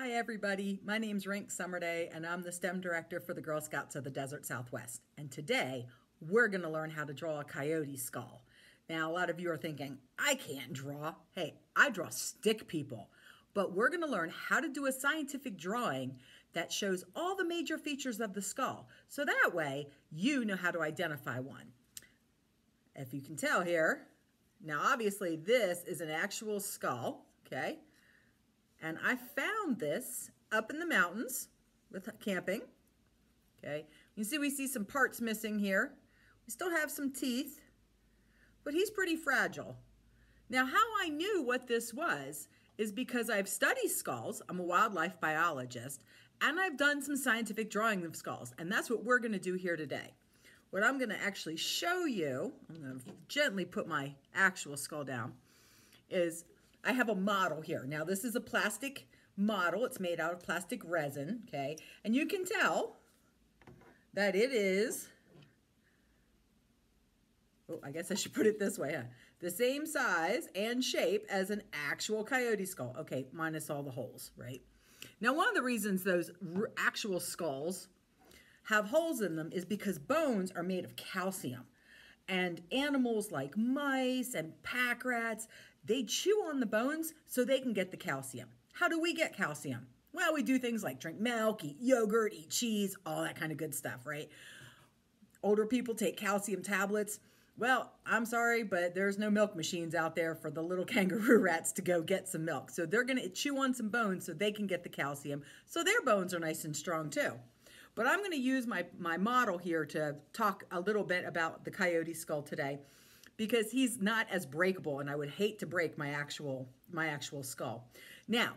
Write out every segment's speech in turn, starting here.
Hi everybody, my name's Rink and I'm the STEM director for the Girl Scouts of the Desert Southwest. And today we're going to learn how to draw a coyote skull. Now a lot of you are thinking, I can't draw. Hey, I draw stick people. But we're going to learn how to do a scientific drawing that shows all the major features of the skull. So that way you know how to identify one. If you can tell here, now obviously this is an actual skull, okay? And I found this up in the mountains with camping, okay? You see we see some parts missing here. We still have some teeth, but he's pretty fragile. Now how I knew what this was is because I've studied skulls. I'm a wildlife biologist, and I've done some scientific drawing of skulls, and that's what we're gonna do here today. What I'm gonna actually show you, I'm gonna gently put my actual skull down, is I have a model here. Now this is a plastic model. It's made out of plastic resin, okay? And you can tell that it is, oh, I guess I should put it this way, huh? The same size and shape as an actual coyote skull. Okay, minus all the holes, right? Now one of the reasons those actual skulls have holes in them is because bones are made of calcium. And animals like mice and pack rats, they chew on the bones so they can get the calcium. How do we get calcium? Well, we do things like drink milk, eat yogurt, eat cheese, all that kind of good stuff, right? Older people take calcium tablets. Well, I'm sorry, but there's no milk machines out there for the little kangaroo rats to go get some milk. So they're gonna chew on some bones so they can get the calcium, so their bones are nice and strong too. But I'm gonna use my model here to talk a little bit about the coyote skull today, because he's not as breakable, and I would hate to break my actual skull. Now,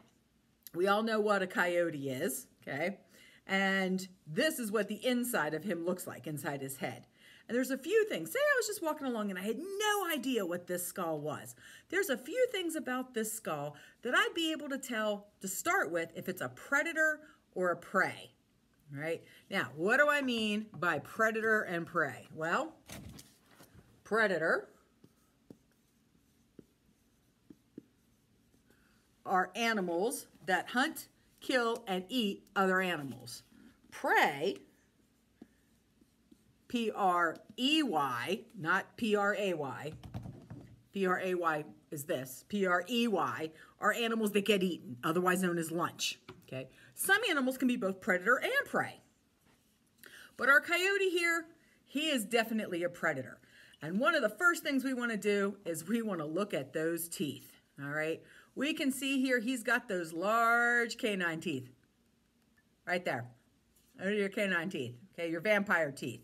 we all know what a coyote is, okay? And this is what the inside of him looks like, inside his head. And there's a few things. Say I was just walking along and I had no idea what this skull was. There's a few things about this skull that I'd be able to tell to start with if it's a predator or a prey. Right? Now, what do I mean by predator and prey? Well, predator are animals that hunt, kill, and eat other animals. Prey, P-R-E-Y, not P-R-A-Y. P-R-A-Y is this. P-R-E-Y are animals that get eaten, otherwise known as lunch. Okay? Some animals can be both predator and prey. But our coyote here, he is definitely a predator. And one of the first things we want to do is we want to look at those teeth. All right? We can see here he's got those large canine teeth. Right there. Those are your canine teeth. Okay, your vampire teeth.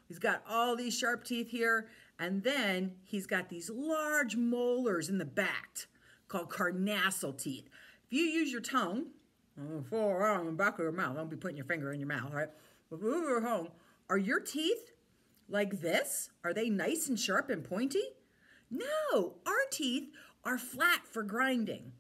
He's got all these sharp teeth here, and then he's got these large molars in the back called carnassial teeth. If you use your tongue, on the back of your mouth, don't be putting your finger in your mouth, right? But move your tongue. Are your teeth like this? Are they nice and sharp and pointy? No, our teeth are flat for grinding.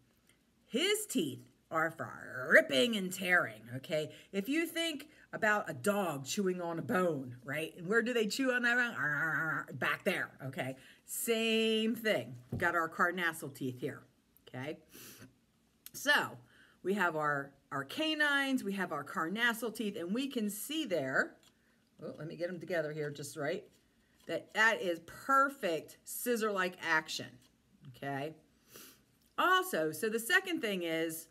His teeth are for ripping and tearing, okay? If you think about a dog chewing on a bone, right? And where do they chew on that bone? Back there, okay? Same thing. We've got our carnassial teeth here, okay? So we have our canines, we have our carnassial teeth, and we can see there, oh, let me get them together here just right, that is perfect scissor-like action, okay? Also, so the second thing is,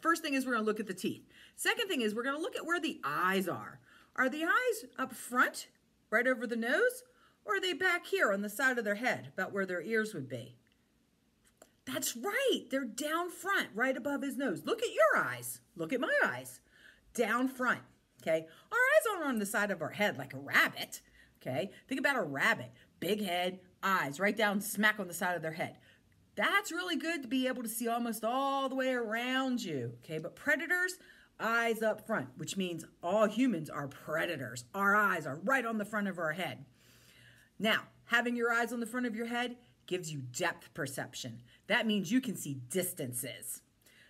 first thing is we're gonna look at the teeth. Second thing is we're gonna look at where the eyes are. Are the eyes up front, right over the nose, or are they back here on the side of their head, about where their ears would be? That's right, they're down front, right above his nose. Look at your eyes, look at my eyes, down front, okay? Our eyes aren't on the side of our head like a rabbit, okay? Think about a rabbit, big head, eyes, right down smack on the side of their head. That's really good to be able to see almost all the way around you, okay? But predators, eyes up front, which means all humans are predators. Our eyes are right on the front of our head. Now, having your eyes on the front of your head gives you depth perception. That means you can see distances.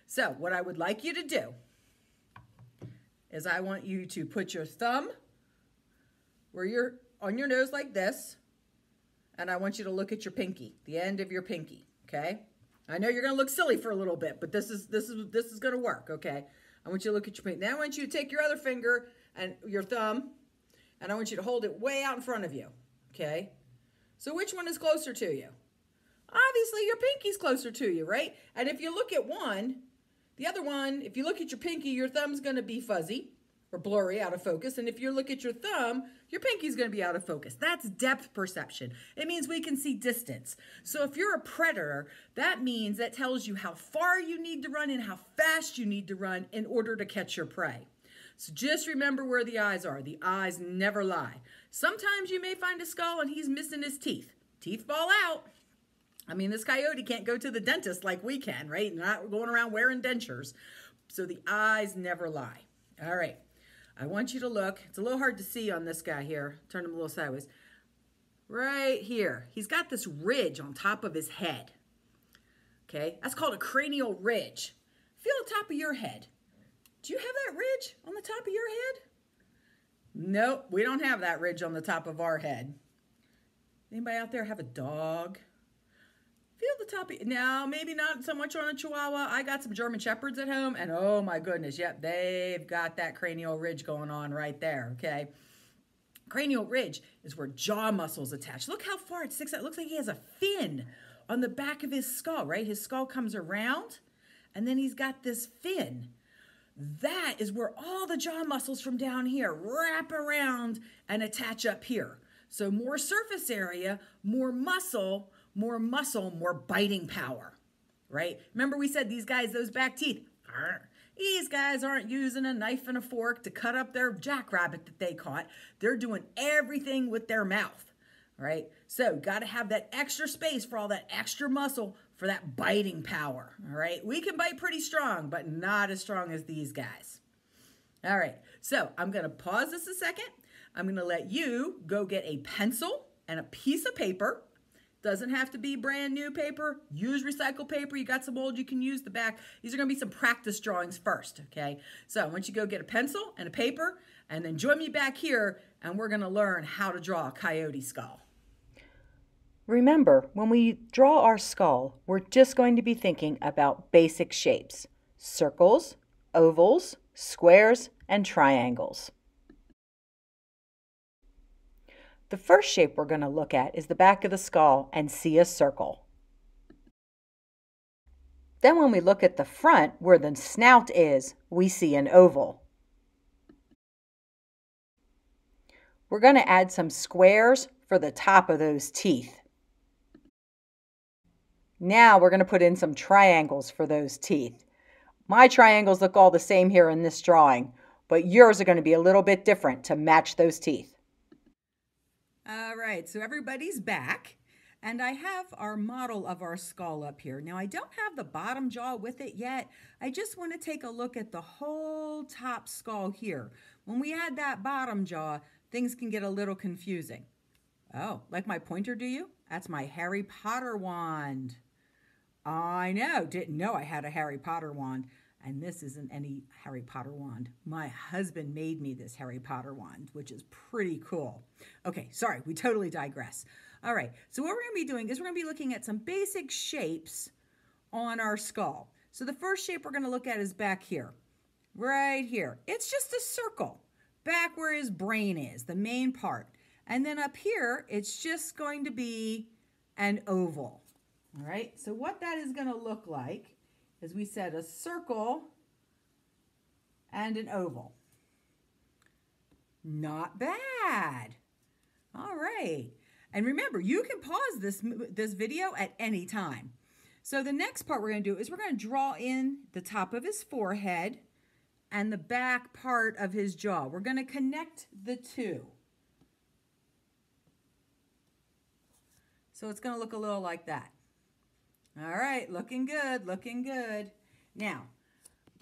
So what I would like you to do is I want you to put your thumb where you're on your nose like this, and I want you to look at your pinky, the end of your pinky, okay? I know you're gonna look silly for a little bit, but this is gonna work, okay? I want you to look at your pinky. Then I want you to take your other finger and your thumb, and I want you to hold it way out in front of you, okay? So which one is closer to you? Obviously, your pinky's closer to you, right? And if you look at one, the other one, if you look at your pinky, your thumb's going to be fuzzy or blurry, out of focus. And if you look at your thumb, your pinky's going to be out of focus. That's depth perception. It means we can see distance. So if you're a predator, that means that tells you how far you need to run and how fast you need to run in order to catch your prey. So just remember where the eyes are. The eyes never lie. Sometimes you may find a skull and he's missing his teeth. Teeth fall out. I mean, this coyote can't go to the dentist like we can, right? Not going around wearing dentures. So the eyes never lie. All right. I want you to look. It's a little hard to see on this guy here. Turn him a little sideways. Right here. He's got this ridge on top of his head. Okay? That's called a cranial ridge. Feel the top of your head. Do you have that ridge on the top of your head? Nope, we don't have that ridge on the top of our head. Anybody out there have a dog? Feel the top of, now maybe not so much on a Chihuahua. I got some German Shepherds at home, and oh my goodness, yep, they've got that cranial ridge going on right there, okay? Cranial ridge is where jaw muscles attach. Look how far it sticks out. It looks like he has a fin on the back of his skull, right? His skull comes around, and then he's got this fin. That is where all the jaw muscles from down here wrap around and attach up here. So more surface area, more muscle, more biting power, right? Remember we said these guys, those back teeth, these guys aren't using a knife and a fork to cut up their jackrabbit that they caught. They're doing everything with their mouth, right? So got to have that extra space for all that extra muscle for that biting power, all right? We can bite pretty strong, but not as strong as these guys. All right, so I'm going to pause this a second. I'm going to let you go get a pencil and a piece of paper. Doesn't have to be brand new paper. Use recycled paper. You got some old, you can use the back. These are going to be some practice drawings first, okay? So I want you to go get a pencil and a paper, and then join me back here, and we're going to learn how to draw a coyote skull. Remember, when we draw our skull, we're just going to be thinking about basic shapes: circles, ovals, squares, and triangles. The first shape we're going to look at is the back of the skull and see a circle. Then when we look at the front, where the snout is, we see an oval. We're going to add some squares for the top of those teeth. Now we're going to put in some triangles for those teeth. My triangles look all the same here in this drawing, but yours are going to be a little bit different to match those teeth. All right, so everybody's back, and I have our model of our skull up here. Now, I don't have the bottom jaw with it yet. I just want to take a look at the whole top skull here. When we add that bottom jaw, things can get a little confusing. Oh, like my pointer, do you? That's my Harry Potter wand. I know, didn't know I had a Harry Potter wand. And this isn't any Harry Potter wand. My husband made me this Harry Potter wand, which is pretty cool. Okay, sorry, we totally digress. All right, so what we're going to be doing is we're going to be looking at some basic shapes on our skull. So the first shape we're going to look at is back here, right here. It's just a circle, back where his brain is, the main part. And then up here, it's just going to be an oval. All right, so what that is going to look like, as we said, a circle and an oval. Not bad. All right. And remember, you can pause this video at any time. So the next part we're going to do is we're going to draw in the top of his forehead and the back part of his jaw. We're going to connect the two. So it's going to look a little like that. All right, looking good, looking good. Now,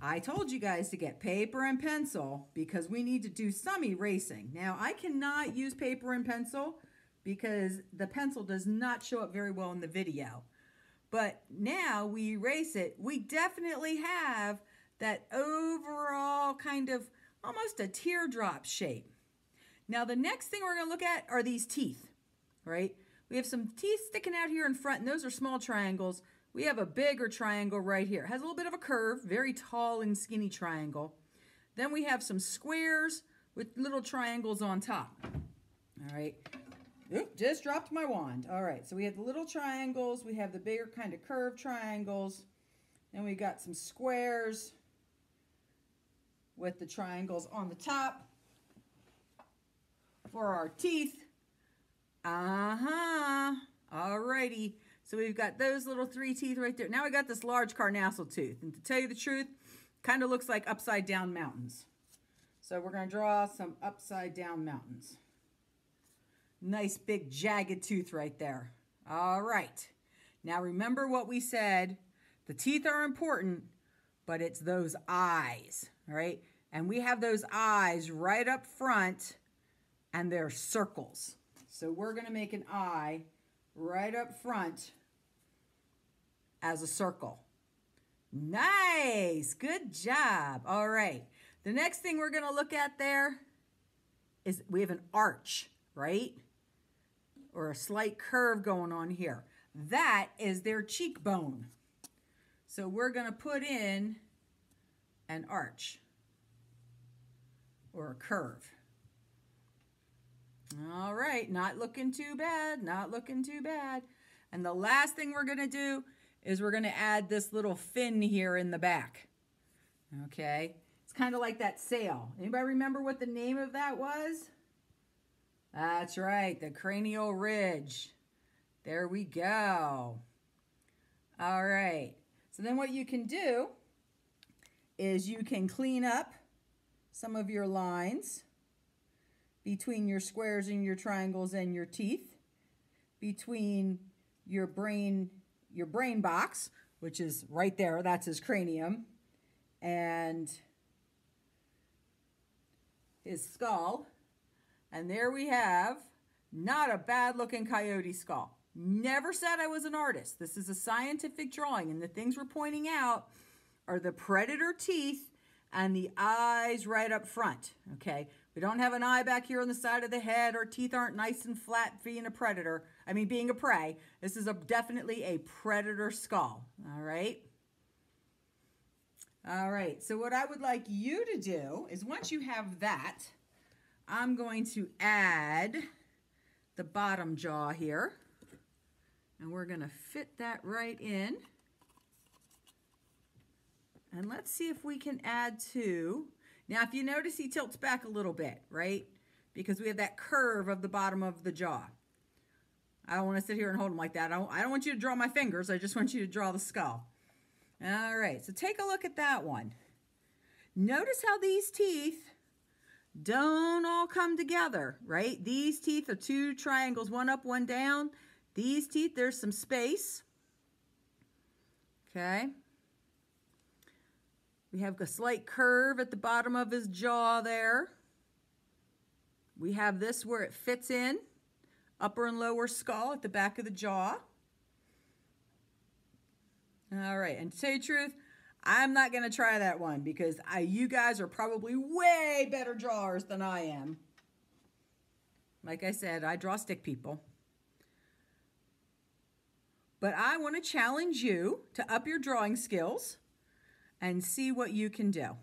I told you guys to get paper and pencil because we need to do some erasing. Now, I cannot use paper and pencil because the pencil does not show up very well in the video. But now we erase it, we definitely have that overall kind of almost a teardrop shape. Now, the next thing we're going to look at are these teeth, right? We have some teeth sticking out here in front, and those are small triangles. we have a bigger triangle right here. It has a little bit of a curve, very tall and skinny triangle. Then we have some squares with little triangles on top. All right. Oop, just dropped my wand. All right, so we have the little triangles. We have the bigger kind of curved triangles. Then we got some squares with the triangles on the top for our teeth. All righty. So we've got those little 3 teeth right there. Now we got this large carnassial tooth. And to tell you the truth, kind of looks like upside down mountains. So we're going to draw some upside down mountains. Nice big jagged tooth right there. All right. Now remember what we said. The teeth are important, but it's those eyes, all right? And we have those eyes right up front, and they're circles. So we're going to make an eye right up front as a circle. Nice. Good job. All right. The next thing we're going to look at there is we have an arch, right? Or a slight curve going on here. That is their cheekbone. So we're going to put in an arch or a curve. All right, not looking too bad, not looking too bad. And the last thing we're going to do is we're going to add this little fin here in the back. Okay, it's kind of like that sail. Anybody remember what the name of that was? That's right, the cranial ridge. There we go. All right, so then what you can do is you can clean up some of your lines between your squares and your triangles and your teeth, between your brain box, which is right there, that's his cranium, and his skull. And there we have not a bad looking coyote skull. Never said I was an artist. This is a scientific drawing, and the things we're pointing out are the predator teeth and the eyes right up front, okay? We don't have an eye back here on the side of the head. Our teeth aren't nice and flat being a predator. I mean, being a prey. This is definitely a predator skull, all right? All right, so what I would like you to do is once you have that, I'm going to add the bottom jaw here. And we're going to fit that right in. And let's see if we can add two. Now, if you notice, he tilts back a little bit, right? Because we have that curve of the bottom of the jaw. I don't want to sit here and hold him like that. I don't want you to draw my fingers. I just want you to draw the skull. All right, so take a look at that one. Notice how these teeth don't all come together, right? These teeth are 2 triangles, one up, one down. These teeth, there's some space. Okay. We have a slight curve at the bottom of his jaw there. We have this where it fits in, upper and lower skull at the back of the jaw. All right, and to tell you the truth, I'm not going to try that one because you guys are probably way better drawers than I am. Like I said, I draw stick people. But I want to challenge you to up your drawing skills and see what you can do.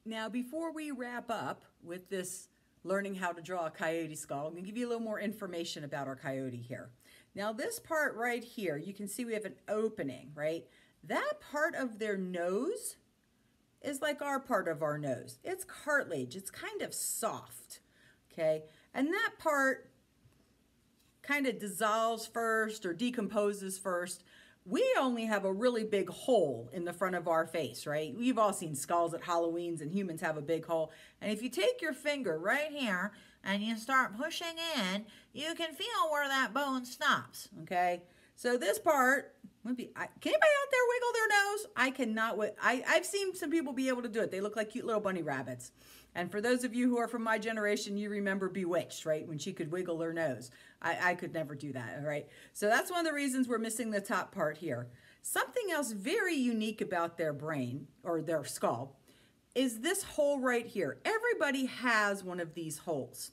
Now, before we wrap up with this learning how to draw a coyote skull, I'm going to give you a little more information about our coyote here. Now, this part right here, you can see we have an opening, right? That part of their nose is like our part of our nose. It's cartilage. It's kind of soft, okay? And that part kind of dissolves first or decomposes first. We only have a really big hole in the front of our face, right? We've all seen skulls at Halloweens, and humans have a big hole. And if you take your finger right here and you start pushing in, you can feel where that bone stops, okay? So this part would be, can anybody out there wiggle their nose? I cannot, I've seen some people be able to do it. They look like cute little bunny rabbits. And for those of you who are from my generation, you remember Bewitched, right? When she could wiggle her nose. I could never do that, all right? So that's one of the reasons we're missing the top part here. Something else very unique about their brain, or their skull, is this hole right here. Everybody has one of these holes,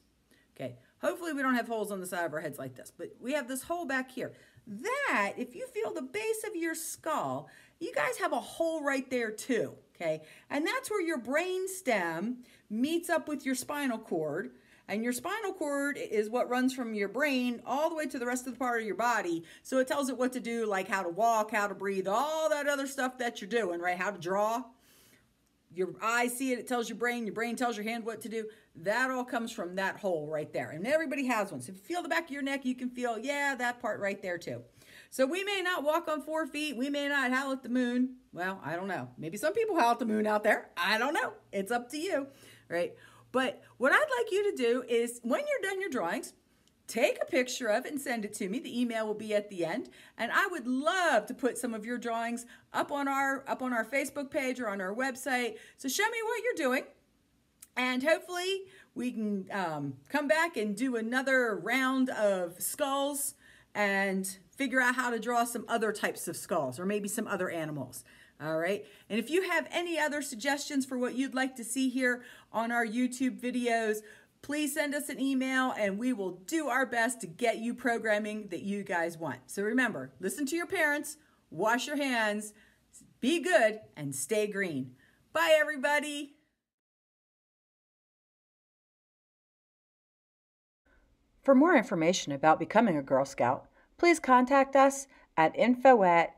Okay, hopefully we don't have holes on the side of our heads like this, but we have this hole back here. That, if you feel the base of your skull, you guys have a hole right there too, okay? And that's where your brain stem meets up with your spinal cord. And your spinal cord is what runs from your brain all the way to the rest of the part of your body. So it tells it what to do, like how to walk, how to breathe, all that other stuff that you're doing, right? How to draw. Your eyes see it, it tells your brain tells your hand what to do. That all comes from that hole right there. And everybody has one. So if you feel the back of your neck, you can feel, yeah, that part right there too. So we may not walk on 4 feet. We may not howl at the moon. Well, I don't know. Maybe some people howl at the moon out there. I don't know. It's up to you, right? But what I'd like you to do is when you're done your drawings, take a picture of it and send it to me. The email will be at the end. And I would love to put some of your drawings up on our Facebook page or on our website. So show me what you're doing. And hopefully we can come back and do another round of skulls and figure out how to draw some other types of skulls or maybe some other animals. All right. And if you have any other suggestions for what you'd like to see here on our YouTube videos, please send us an email and we will do our best to get you programming that you guys want. So remember, listen to your parents, wash your hands, be good, and stay green. Bye, everybody. For more information about becoming a Girl Scout, please contact us at info@gsdsw.